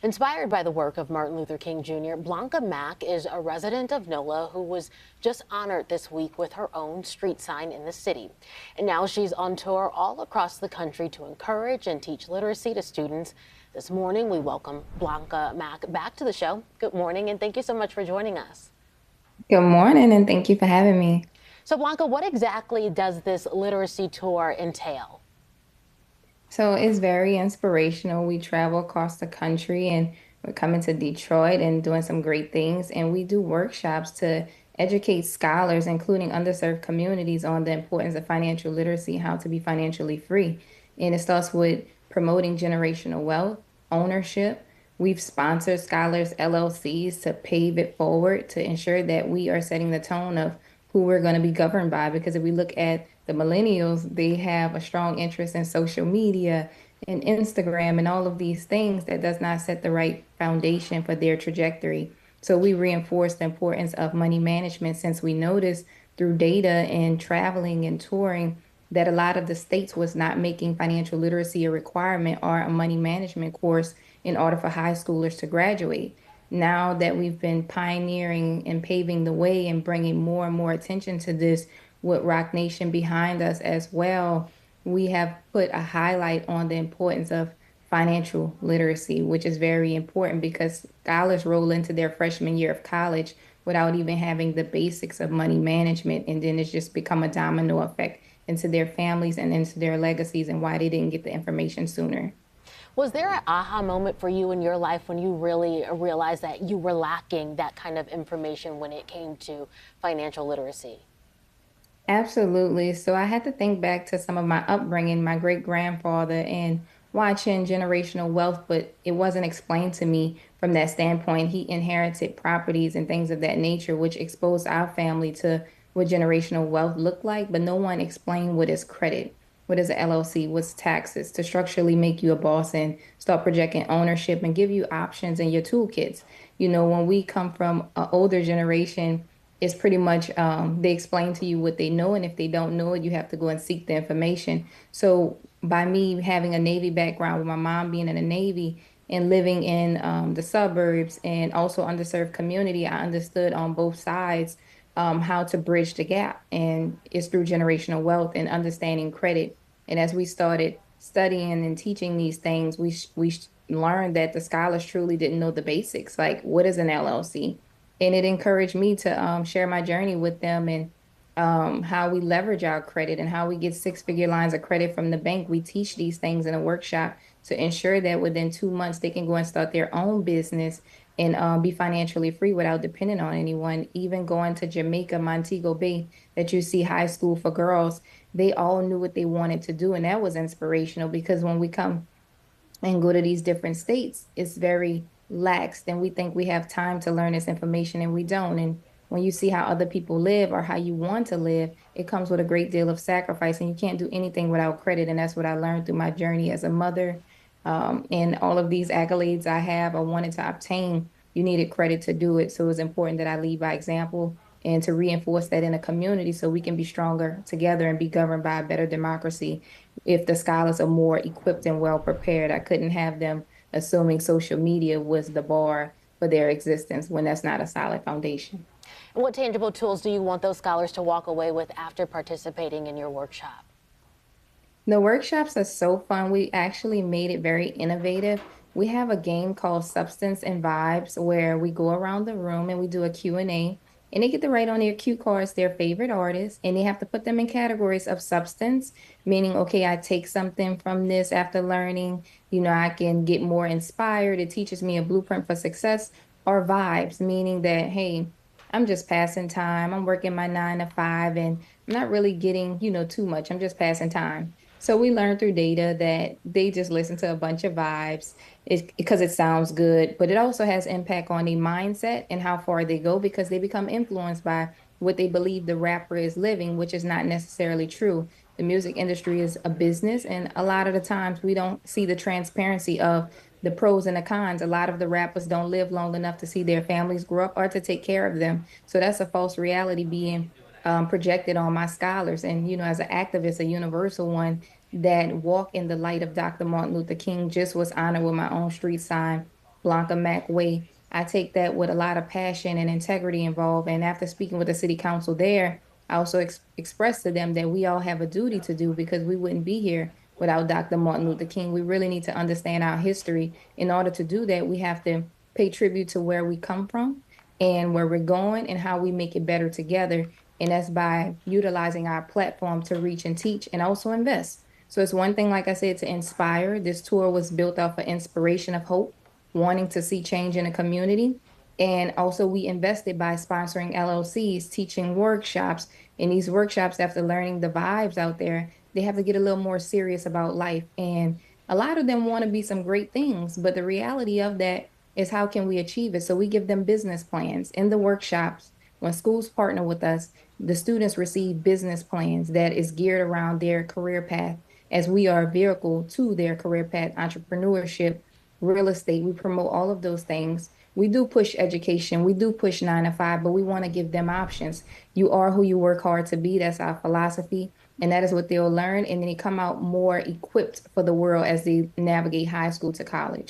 Inspired by the work of Martin Luther King Jr., Blonka Mack is a resident of NOLA who was just honored this week with her own street sign in the city. And now she's on tour all across the country to encourage and teach literacy to students. This morning, we welcome Blonka Mack back to the show. Good morning, and thank you so much for joining us. Good morning, and thank you for having me. So, Blonka, what exactly does this literacy tour entail? So it's very inspirational. We travel across the country and we're coming to Detroit and doing some great things. And we do workshops to educate scholars, including underserved communities, on the importance of financial literacy, how to be financially free. And it starts with promoting generational wealth, ownership. We've sponsored scholars LLCs to pave it forward to ensure that we are setting the tone of who we're going to be governed by. Because if we look at the millennials, they have a strong interest in social media and Instagram and all of these things that does not set the right foundation for their trajectory. So we reinforce the importance of money management since we noticed through data and traveling and touring that a lot of the states was not making financial literacy a requirement or a money management course in order for high schoolers to graduate. Now that we've been pioneering and paving the way and bringing more and more attention to this with Roc Nation behind us as well, we have put a highlight on the importance of financial literacy, which is very important because scholars roll into their freshman year of college without even having the basics of money management. And then it's just become a domino effect into their families and into their legacies and why they didn't get the information sooner. Was there an aha moment for you in your life when you really realized that you were lacking that kind of information when it came to financial literacy? Absolutely. So I had to think back to some of my upbringing, my great grandfather, and watching generational wealth, but it wasn't explained to me from that standpoint. He inherited properties and things of that nature, which exposed our family to what generational wealth looked like, but no one explained what is credit, what is an LLC, what's taxes, to structurally make you a boss and start projecting ownership and give you options in your toolkits. When we come from an older generation, it's pretty much they explain to you what they know, and if they don't know it, you have to go and seek the information. So by me having a Navy background, with my mom being in the Navy and living in the suburbs and also underserved community, I understood on both sides how to bridge the gap, and it's through generational wealth and understanding credit. And as we started studying and teaching these things, learned that the scholars truly didn't know the basics, like what is an LLC, and it encouraged me to share my journey with them and how we leverage our credit and how we get six-figure lines of credit from the bank. We teach these things in a workshop to ensure that within 2 months they can go and start their own business and be financially free without depending on anyone. Even going to Jamaica, Montego Bay, that you see high school for girls, they all knew what they wanted to do, and that was inspirational because when we come and go to these different states, it's very lax. Then we think we have time to learn this information and we don't. And when you see how other people live or how you want to live, it comes with a great deal of sacrifice, and you can't do anything without credit. And that's what I learned through my journey as a mother. And all of these accolades I have, I wanted to obtain, you needed credit to do it. So it was important that I lead by example and to reinforce that in a community so we can be stronger together and be governed by a better democracy. If the scholars are more equipped and well prepared, I couldn't have them assuming social media was the bar for their existence when that's not a solid foundation. And what tangible tools do you want those scholars to walk away with after participating in your workshop? The workshops are so fun. We actually made it very innovative. We have a game called Substance and Vibes where we go around the room and we do a Q&A, and they get to write on their cue cards their favorite artists, and they have to put them in categories of substance, meaning, okay, I take something from this after learning, I can get more inspired. It teaches me a blueprint for success, or vibes, meaning that, hey, I'm just passing time. I'm working my 9 to 5 and I'm not really getting, too much. I'm just passing time. So we learned through data that they just listen to a bunch of vibes because it sounds good, but it also has impact on their mindset and how far they go because they become influenced by what they believe the rapper is living, which is not necessarily true. The music industry is a business, and a lot of the times we don't see the transparency of the pros and the cons. A lot of the rappers don't live long enough to see their families grow up or to take care of them. So that's a false reality being projected on my scholars. And, as an activist, a universal one that walk in the light of Dr. Martin Luther King, just was honored with my own street sign Blonka Mack way. I take that with a lot of passion and integrity involved. And after speaking with the city council there, I also expressed to them that we all have a duty to do because we wouldn't be here without Dr. Martin Luther King. We really need to understand our history. In order to do that, we have to pay tribute to where we come from and where we're going and how we make it better together. And that's by utilizing our platform to reach and teach and also invest. So it's one thing, like I said, to inspire. This tour was built off of inspiration of hope, wanting to see change in the community. And also, we invested by sponsoring LLCs, teaching workshops. In these workshops, after learning the vibes out there, they have to get a little more serious about life. And a lot of them want to be some great things, but the reality of that is how can we achieve it? So we give them business plans in the workshops. When schools partner with us, the students receive business plans that is geared around their career path, as we are a vehicle to their career path, entrepreneurship, real estate. We promote all of those things. We do push education. We do push 9 to 5, but we want to give them options. You are who you work hard to be. That's our philosophy. And that is what they'll learn. And then they come out more equipped for the world as they navigate high school to college.